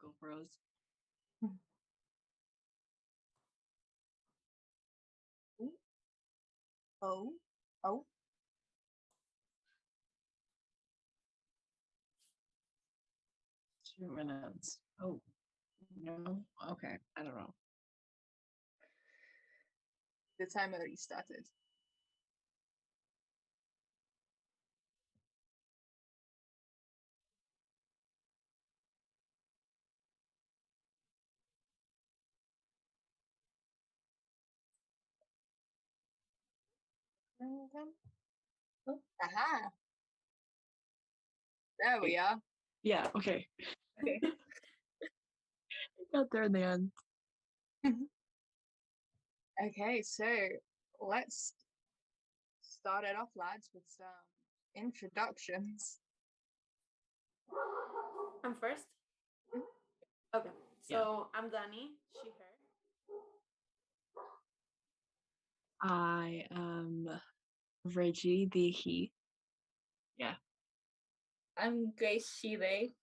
GoPros. Oh. 2 minutes. Oh, no. Okay, I don't know. The timer already started. Oh, aha. There we are. Yeah, okay. Okay. Got there in the end. Okay, so let's start it off, lads, with some introductions. I'm first? Okay. So I'm Dani, she, her. I am Reggie, the he. Yeah. I'm Grace, she, they.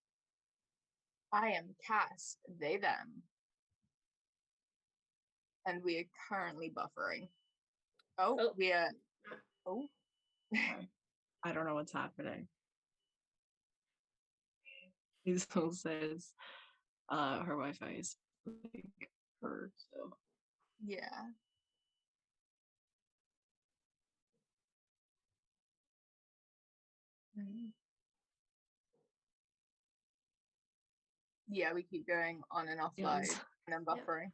I am Cass, they, them. And we are currently buffering. Oh. We are. Oh. I don't know what's happening. He still says her Wi-Fi is like her, so. Yeah. Yeah, we keep going on and off live and then buffering.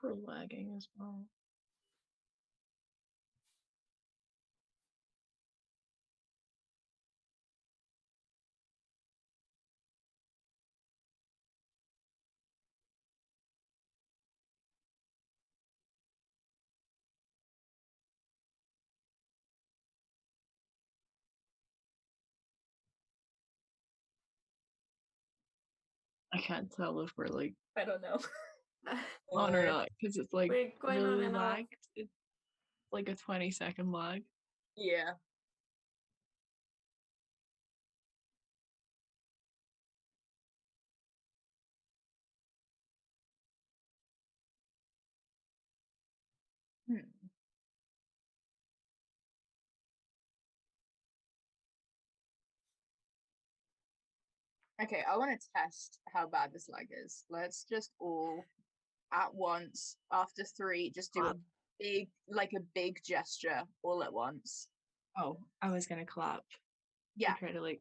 We're lagging as well. can't tell if we're like I don't know. on or not because it's like We're going on really and off. lagged. It's like a 20-second lag. Yeah. Hmm. Okay, I want to test how bad this lag is. Let's just all at once, after 3, just do a Clap. big gesture all at once. Oh, I was gonna clap. Yeah, Try to like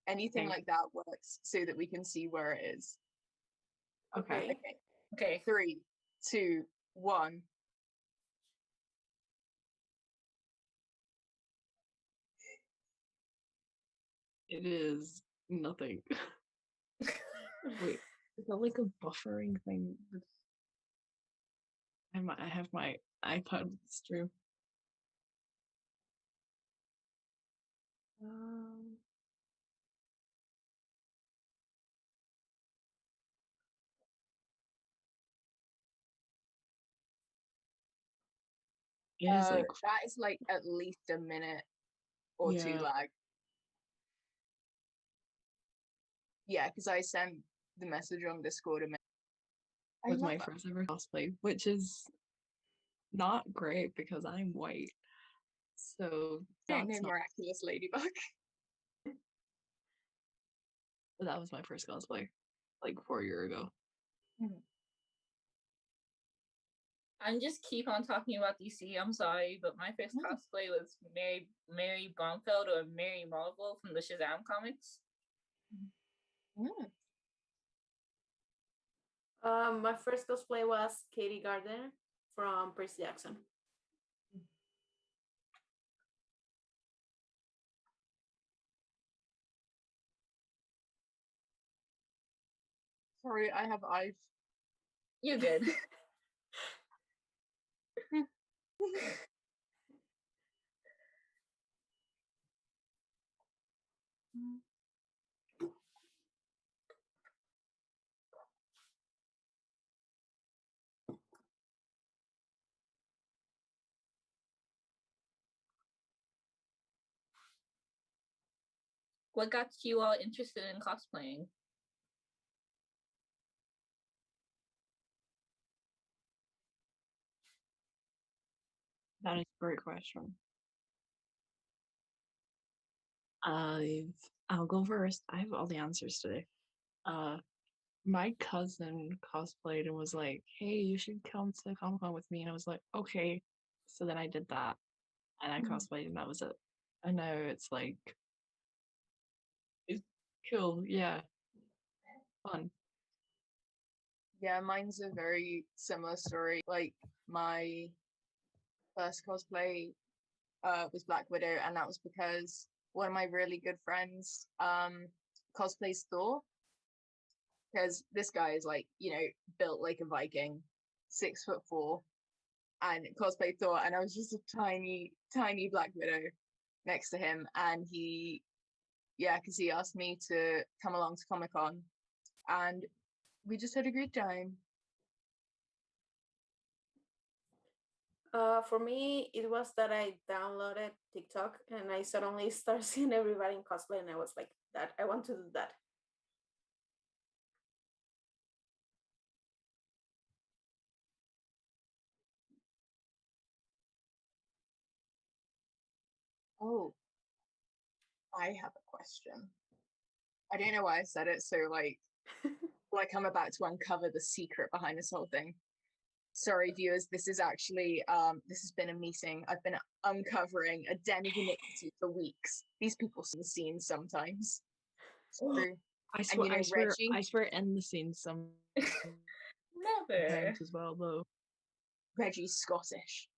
anything Okay. like that works so that we can see where it is. okay. Okay, Okay. 3, 2, 1. It is nothing. Wait, is that like a buffering thing? I have my iPad stream. It is like That is like at least a minute or 2 Yeah. lag. Yeah, because I sent the message on Discord a minute. was my first ever cosplay, which is not great because I'm white. So don't that's know not, Miraculous Ladybug. that was my first cosplay, like 4 years ago. I'm just keep on talking about DC. I'm sorry, but my first cosplay was Mary Blomfield or Mary Marvel from the Shazam comics. My first cosplay was Katie Gardner from Percy Jackson. Sorry, I have eyes. You're good. What got you all interested in cosplaying? That is a great question. I'll go first. I have all the answers today. My cousin cosplayed and was like, "Hey, you should come to Comic-Con with me." And I was like, "Okay." So then I did that, and I cosplayed, and that was it. And now it's like, it's cool. Yeah, fun. Yeah, mine's a very similar story. Like my first cosplay was Black Widow, and that was because one of my really good friends cosplays Thor. Because this guy is like, built like a Viking, 6'4", and cosplay Thor, and I was just a tiny, tiny Black Widow next to him, and because he asked me to come along to Comic-Con, and we just had a great time. For me, it was that I downloaded TikTok and I suddenly started seeing everybody in cosplay, and I was like, "That I want to do that." Oh, I have a question. I don't know why I said it so like I'm about to uncover the secret behind this whole thing. Sorry, viewers, this is actually this has been a meeting. I've been uncovering a den of iniquity for weeks. These people see the scenes sometimes. True. I swear, Reggie? I swear, in the scene some Never. times as well, though. Reggie's Scottish.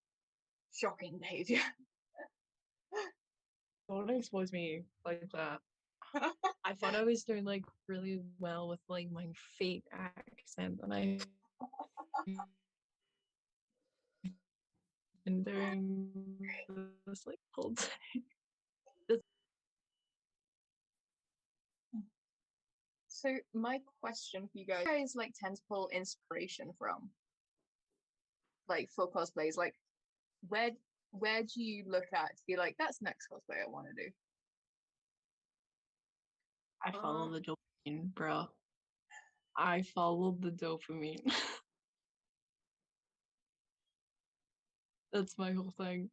Shocking behavior. Don't expose me like that. I thought I was doing like really well with like my fake accent, and I been doing this like whole time. So my question for you guys like tend to pull inspiration from? Like for cosplays, like where do you look at to be like, that's next cosplay I want to do? I follow the dopamine, bro. I followed the dopamine. That's my whole thing.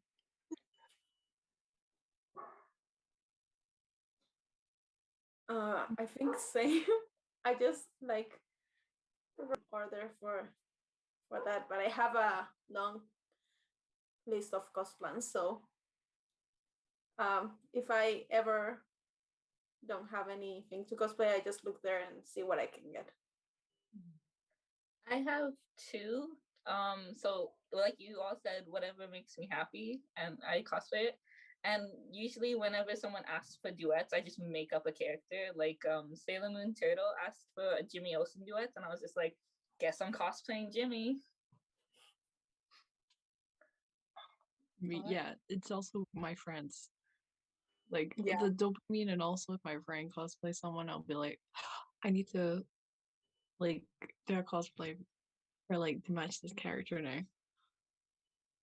I think same. I just like order for that, but I have a long list of cost plans. So if I ever don't have anything to cosplay, I just look there and see what I can get. I have two. So like you all said, whatever makes me happy, and I cosplay it. And usually, whenever someone asks for duets, I just make up a character. Like Sailor Moon Turtle asked for a Jimmy Olsen duet, and I was just like, "Guess I'm cosplaying Jimmy." Yeah, it's also my friends. Like Yeah. the dopamine, and also if my friend cosplay someone, I'll be like, I need to like do a cosplay or like to match this character now.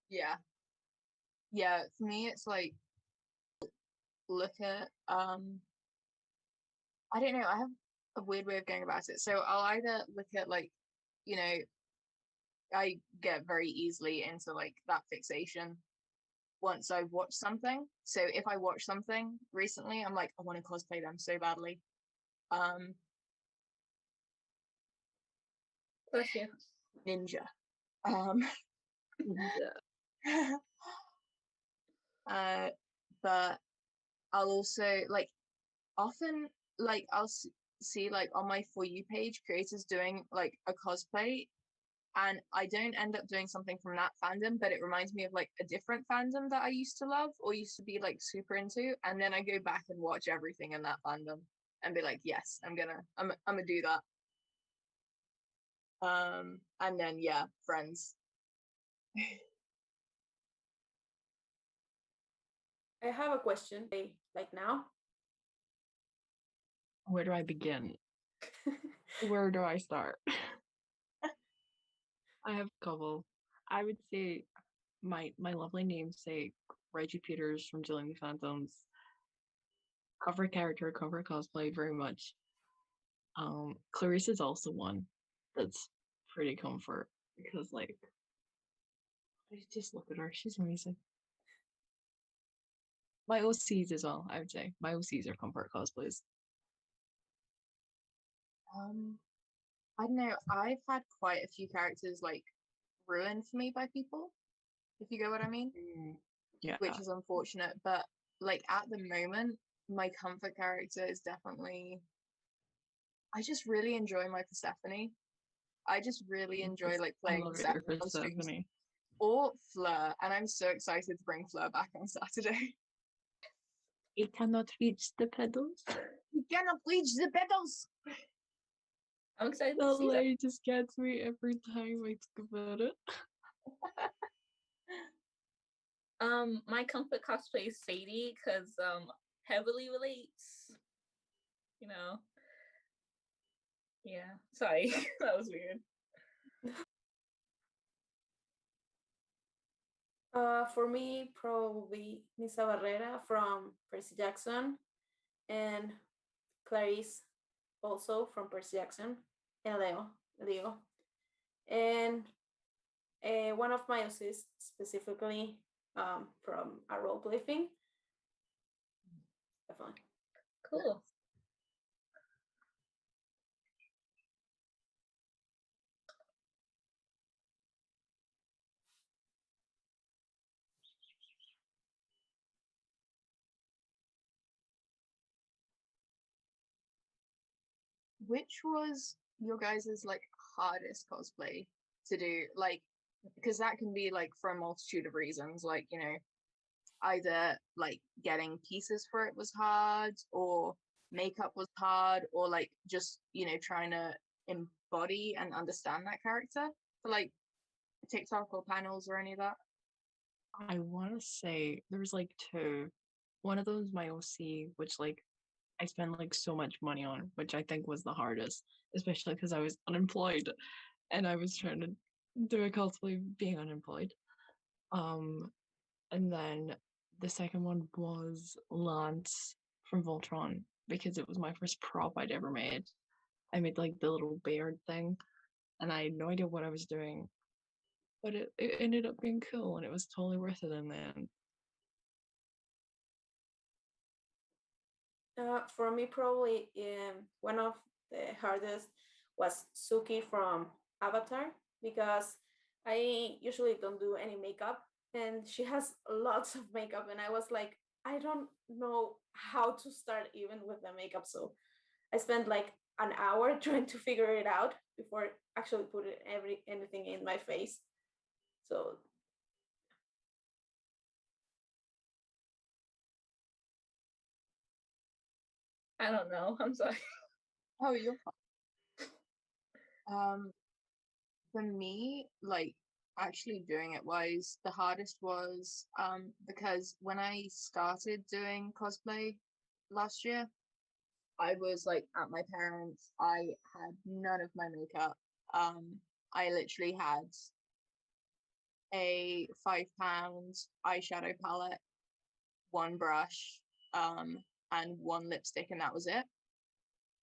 Yeah. Yeah, for me it's like look at I don't know, I have a weird way of going about it. So I'll either look at like, you know, I get very easily into like that fixation once I've watched something. So if I watch something recently, I'm like, I want to cosplay them so badly. Bless you. Ninja. Yeah. But I'll also like often like I'll see like on my For You page creators doing like a cosplay, and I don't end up doing something from that fandom, but it reminds me of like a different fandom that I used to love or used to be like super into, and then I go back and watch everything in that fandom and be like, yes, I'm gonna do that. And then yeah, friends. I have a question. Like now? Where do I begin? Where do I start? I have a couple. I would say my lovely namesake, Reggie Peters from Dealing with Phantoms. Cover character, cover cosplay, very much. Clarissa's also one that's pretty comfort because like I just look at her, she's amazing. My OCs as well, I would say. My OCs are comfort cosplays. I don't know, I've had quite a few characters like ruined for me by people, if you get what I mean. Yeah. Which is unfortunate, but like at the moment my comfort character is definitely, I just really enjoy my Persephone. I just really enjoy like I playing love it, your Persephone on streams. Persephone. Or Fleur, and I'm so excited to bring Fleur back on Saturday. It cannot reach the pedals. You cannot reach the pedals. I'm excited The to see that. lay just gets me every time I think about it. My comfort cosplay is Sadie because heavily relates. You know. Yeah. Sorry, that was weird. For me, probably Nisa Barrera from Percy Jackson, and Clarice also from Percy Jackson, and Leo. And one of my OCs specifically from a role-play thing. Definitely. Cool. Which was your guys's like hardest cosplay to do? Like, because that can be like for a multitude of reasons, like, you know, either like getting pieces for it was hard, or makeup was hard, or like just, you know, trying to embody and understand that character for like TikTok or panels or any of that. I want to say there's like two. One of those my OC, which like I spent like so much money on, which I think was the hardest, especially because I was unemployed and I was trying to do a cosplay being unemployed. And then the second one was Lance from Voltron because it was my first prop I'd ever made. I made like the little beard thing and I had no idea what I was doing, but it ended up being cool and it was totally worth it in the end. For me, probably one of the hardest was Suki from Avatar because I usually don't do any makeup, and she has lots of makeup, and I was like, I don't know how to start even with the makeup, so I spent like an hour trying to figure it out before actually putting anything in my face. So I don't know. I'm sorry. Oh, you're fine. For me, like actually doing it was the hardest was because when I started doing cosplay last year, I was like at my parents'. I had none of my makeup. I literally had a £5 eyeshadow palette, one brush, and one lipstick, and that was it.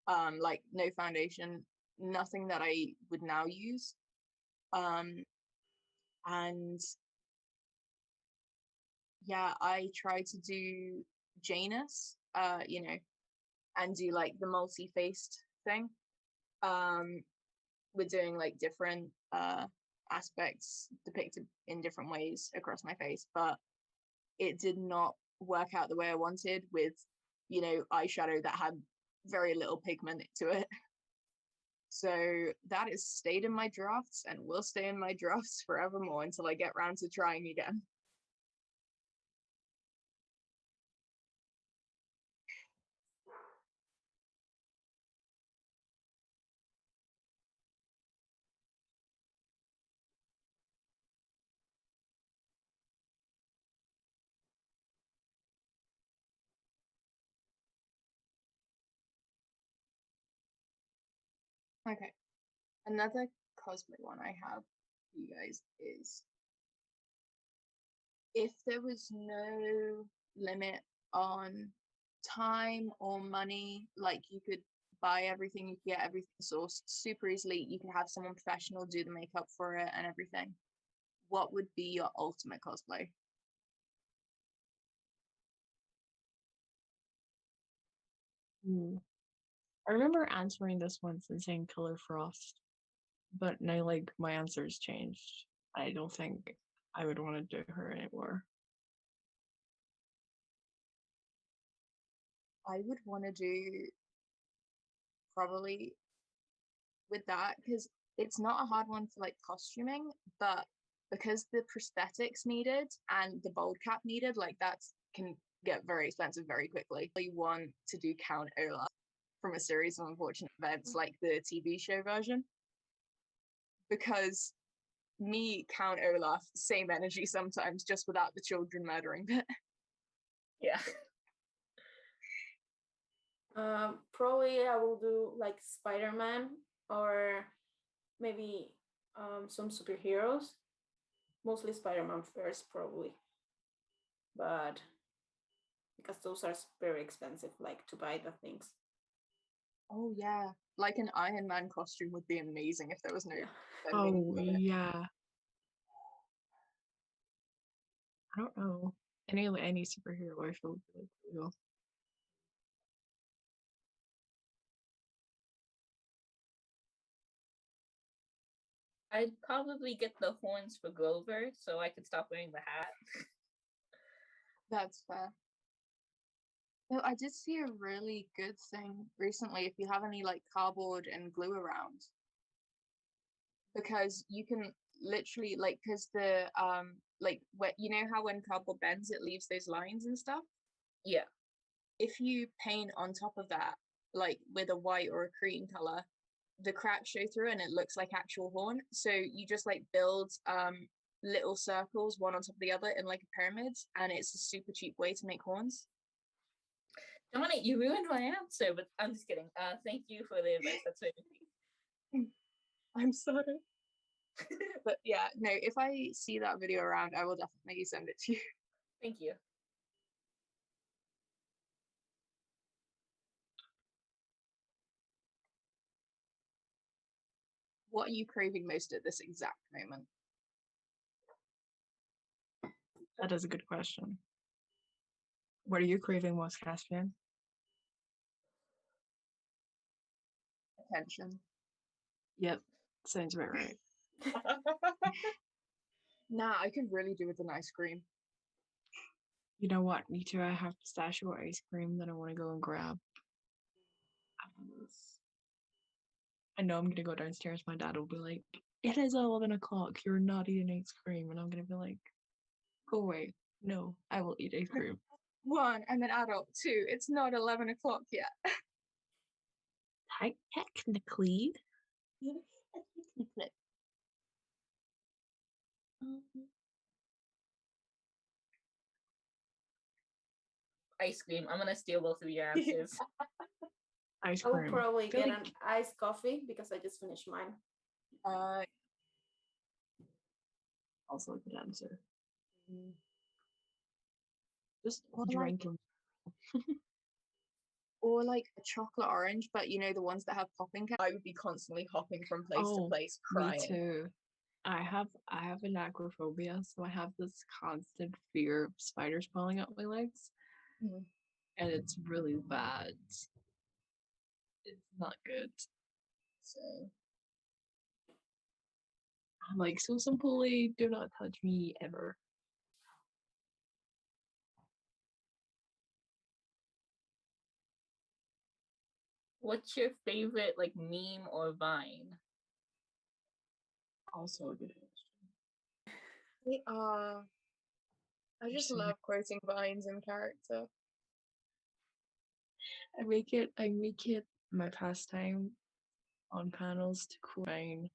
Like no foundation, nothing that I would now use. And yeah, I tried to do Janus, and do like the multi-faced thing. We're doing like different aspects depicted in different ways across my face, but it did not work out the way I wanted with, eyeshadow that had very little pigment to it. So that has stayed in my drafts and will stay in my drafts forevermore until I get round to trying again. Okay. Another cosplay one I have for you guys is if there was no limit on time or money, like you could buy everything, you could get everything sourced super easily, you could have someone professional do the makeup for it and everything, what would be your ultimate cosplay? I remember answering this once and saying Killer Frost, but now like my answer's changed. I don't think I would want to do her anymore. I would want to do probably with that because it's not a hard one for like costuming, but because the prosthetics needed and the bald cap needed, like that can get very expensive very quickly. I want to do Count Olaf from a series of unfortunate events, like the TV show version, because me, Count Olaf, same energy sometimes, just without the children murdering bit. Yeah. Probably I will do like Spider-Man or maybe some superheroes. Mostly Spider-Man first, probably. But because those are very expensive, like to buy the things. Oh yeah, like an Iron Man costume would be amazing if there was no. Oh yeah. I don't know. Any superhero I feel would be like cool. I'd probably get the horns for Grover so I could stop wearing the hat. That's fair. No, I did see a really good thing recently. If you have any like cardboard and glue around, because you can literally like, because the like what how when cardboard bends, it leaves those lines and stuff. Yeah. If you paint on top of that, like with a white or a cream color, the cracks show through and it looks like actual horn. So you just like build little circles one on top of the other in like a pyramid, and it's a super cheap way to make horns. Dominic, you ruined my answer, but I'm just kidding. Thank you for the advice. That's very nice. I'm sorry. But yeah, no, if I see that video around, I will definitely send it to you. Thank you. What are you craving most at this exact moment? That is a good question. What are you craving most, Caspian? Attention. Yep, sounds about right. Nah, I could really do with an ice cream. You know what? Me too. I have pistachio ice cream that I want to go and grab. I know I'm gonna go downstairs. My dad will be like, "It is 11 o'clock. You're not eating ice cream," and I'm gonna be like, "Go away. No, I will eat ice cream." 1, I'm an adult. 2, it's not 11 o'clock yet. Technically. Ice cream. I'm gonna steal both of your answers. Ice I will cream. probably I feel get like- an iced coffee because I just finished mine. Also a good answer. Mm. Just Or like- drinking. Or like a chocolate orange, but you know the ones that have popping caps. I would be constantly hopping from place to place crying. Me too. I have an acrophobia, so I have this constant fear of spiders crawling up my legs. Mhm. And it's really bad. It's not good. So I'm like, Susan Pulley, do not touch me ever. What's your favorite like meme or vine? Also a good question. they are. I just so love quoting vines in character. I make it my pastime on panels to coin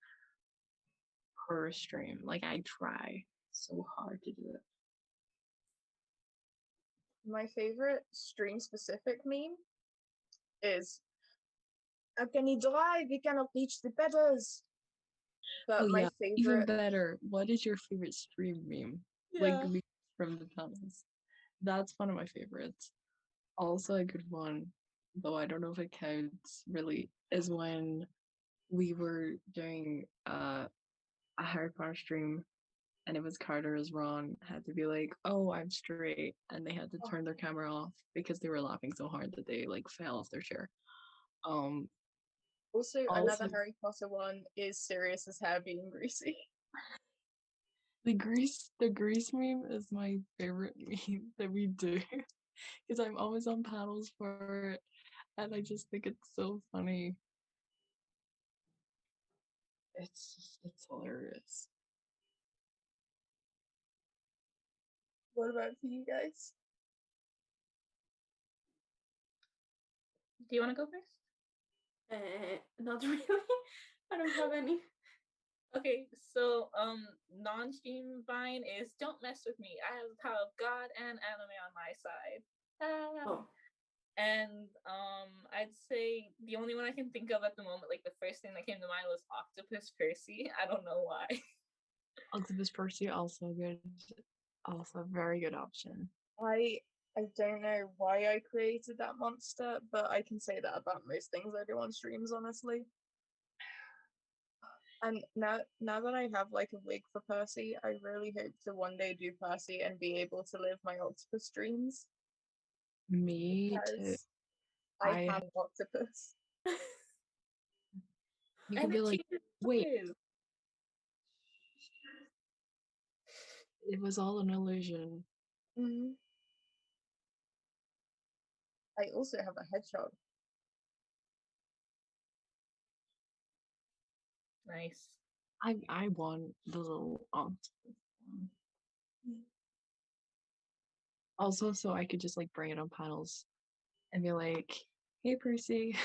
per stream. Like I try so hard to do it. My favorite stream specific meme is how can you drive? You cannot reach the pedals. But my even favorite better. What is your favorite stream meme? Like memes from the panels. That's one of my favorites. Also a good one, though I don't know if it counts really, is when we were doing a Harry Potter stream and it was Carter as Ron had to be like, "Oh, I'm straight," and they had to turn their camera off because they were laughing so hard that they like fell off their chair. also also- another Harry Potter one is Sirius's hair being greasy. The grease meme is my favorite meme that we do because I'm always on panels for it, and I just think it's so funny. It's hilarious. What about for you guys? Do you want to go first? Not really. I don't have any. Okay, so non-stream vine is don't mess with me. I have the power of God and anime on my side. Oh, And I'd say the only one I can think of at the moment, like the first thing that came to mind was Octopus Percy. I don't know why. Octopus Percy also good, also a very good option. I don't know why I created that monster, but I can say that about most things I do on streams, honestly. And now that I have like a wig for Percy, I really hope to one day do Percy and be able to live my octopus dreams. Me too. Because I I- have octopus. You And could be it like, changes wait, too. it was all an illusion. Mhm. I also have a hedgehog. Nice. I won the little octopus one. Also, so I could just like bring it on panels and be like, "Hey, Percy."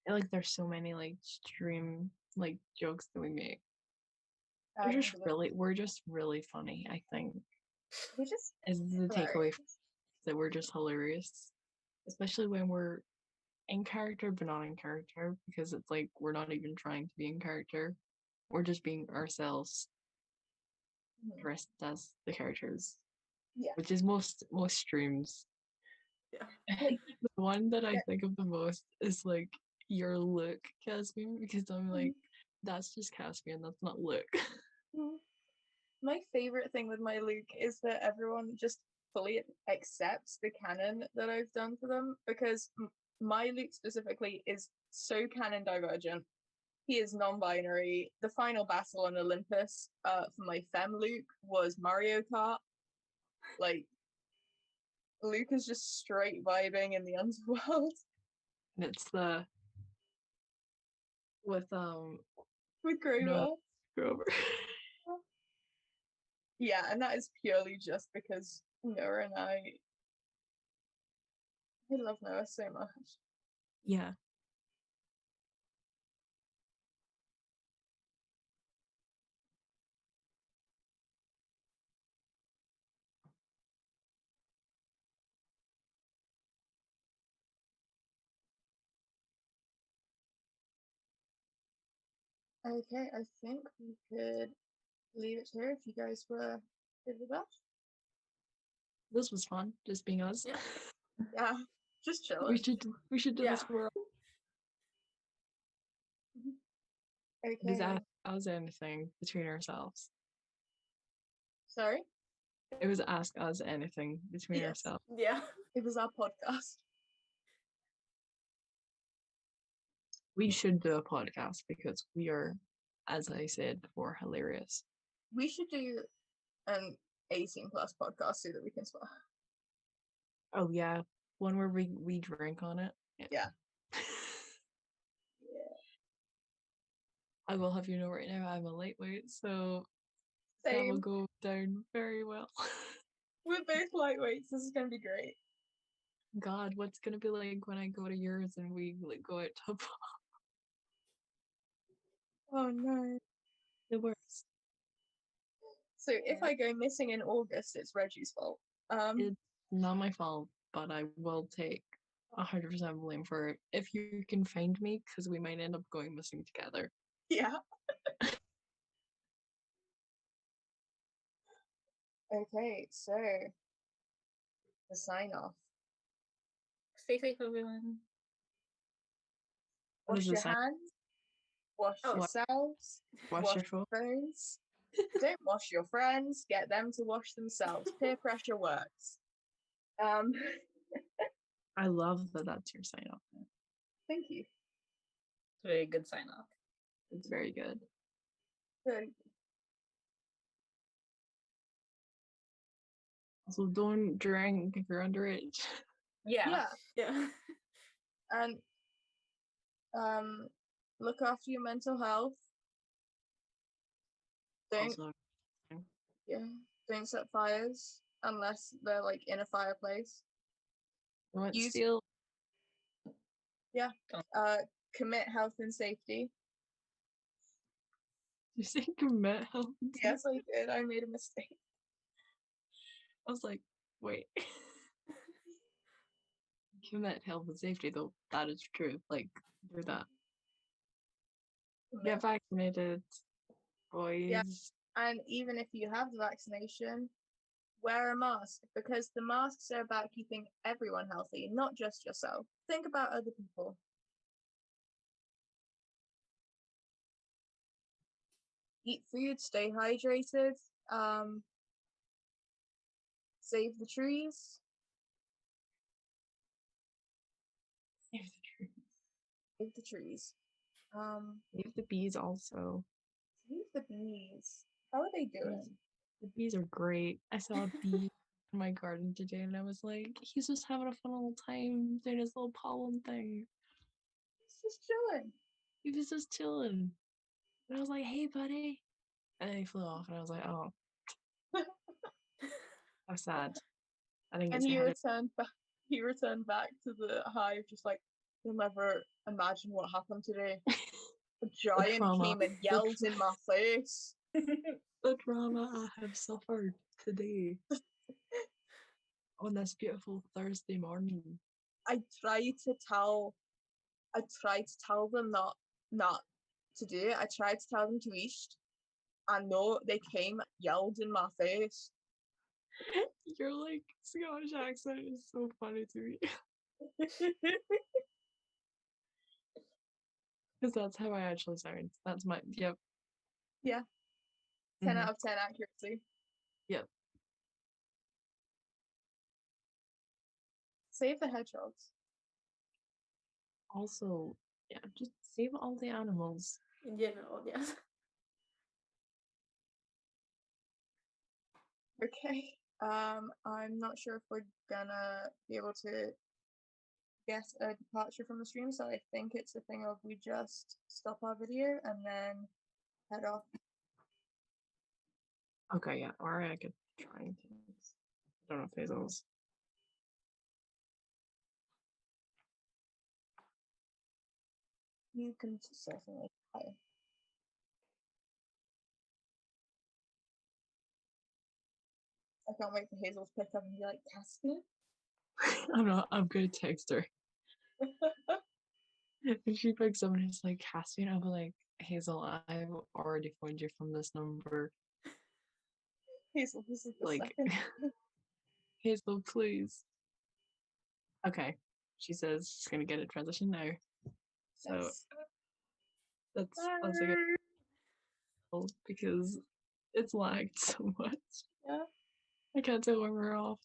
And, like, there's so many like stream like jokes that we make. We're just really funny, I think, we just is the takeaway hilarious. that we're just hilarious. Especially when we're in character but not in character, because it's like we're not even trying to be in character. We're just being ourselves Mhm. dressed as the characters. Yeah. Which is most streams. Yeah. Like, The one that I yeah. think of the most is like your look, Caspian, because I'm Mhm. like, that's just Caspian, that's not look. Mhm. My favorite thing with my look is that everyone just fully accepts the canon that I've done for them, because my look specifically is so canon divergent. He is non-binary. The final battle on Olympus for my femme Luke was Mario Kart. Like, Luke is just straight vibing in the underworld And it's the with with Grover. no Grover. Yeah, and that is purely just because Noah and I love Noah so much. Yeah. Okay, I think we could leave it here if you guys were good with that. This was fun, just being us. Yeah. Yeah, just chilling. We should do Yeah. this more. Does Okay. ask us anything between ourselves. Sorry? It was ask us anything between Yes. ourselves. Yeah. It was our podcast. We should do a podcast because we are, as I said before, hilarious. We should do an 18 plus podcast so that we can swear. Oh yeah, one where we drink on it. Yeah. I will have you know right now I'm a lightweight, so that will Same. go down very well. We're both lightweights. This is gonna be great. God, what's gonna be like when I go to yours and we like go out to Oh no. the worst? So if I go missing in August, it's Reggie's fault. It's not my fault, but I will take 100% blame for it if you can find me, because we might end up going missing together. Yeah. Okay, so the sign off. Stay safe, everyone. What is Wash the your sign? hands. Wash Oh. yourselves. Wash your phone. phones. Don't wash your friends. Get them to wash themselves. Peer pressure works. I love that that's your sign off. Thank you. It's a very good sign off. It's very good. Good. Also, don't drink if you're underage. Yeah. Yeah. And look after your mental health. Don't Also, don't set fires unless they're like in a fireplace. don't Use- steal. Commit health and safety. You say commit health and safety? Yes, I did. I made a mistake. I was like, wait. Commit health and safety, though. That is true. Like, do that. Get vaccinated, boys. And even if you have the vaccination, wear a mask, because the masks are about keeping everyone healthy, not just yourself. Think about other people. Eat food, stay hydrated, save the trees. Save the trees. Save the trees. Save the bees also. Save the bees. How are they doing? The bees are great. I saw a bee in my garden today and I was like, he's just having a fun little time doing his little pollen thing. It's just chilling. He was just chilling. And I was like, hey, buddy. And then he flew off and I was like, oh. I'm sad. I think And it's he ahead returned back. He returned back to the hive, just like, you'll never imagine what happened today. A giant trauma. came and yelled in my face. The drama I have suffered today on this beautiful Thursday morning. I tried to tell them not to do it. I tried to tell them to east, and no, they came, yelled in my face. Your like Scottish accent is so funny to me. Because that's how I actually sound. That's my yep. Yeah. 10 Mhm. out of 10 accuracy. Yep. Save the hedgehogs. Also, yeah, just save all the animals. In general, yes. Okay. I'm not sure if we're gonna be able to get a departure from the stream, so I think it's a thing of we just stop our video and then head off. Okay, yeah, or I could try and things. I don't know if Hazel's. You can certainly try. I can't wait for Hazel to pick up and be like, Caspian? I'm gonna text her. If she picks up and it's like Cassian, I'll be like, Hazel, I've already phoned you from this number. Hazel, this is the Like, second. Hazel, please. Okay. She says she's gonna get a transition now. So Yes. that's a good deal because it's lagged so much. Yeah, I can't tell when we're off.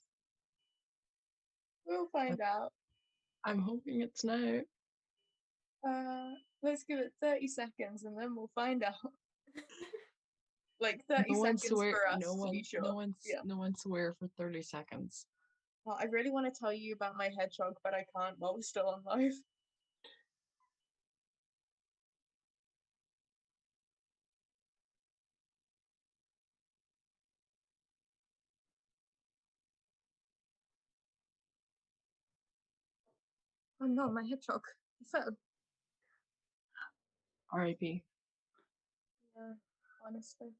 we'll find out. I'm hoping it's now. Let's give it 30 seconds and then we'll find out. Like 30 No one seconds swear. for us No to one. be sure. Yeah. No one swear for 30 seconds. Well, I really want to tell you about my hedgehog, but I can't while we're still on live. Oh no, my hedgehog. It fell. R.I.P. Yeah, honestly.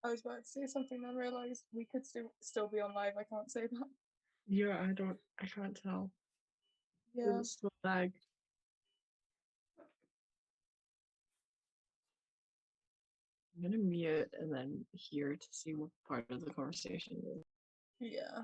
I was about to say something and realized we could still be on live. I can't say that. Yeah, I can't tell. Yeah. It's so lag. I'm gonna mute and then hear to see what part of the conversation is. Yeah.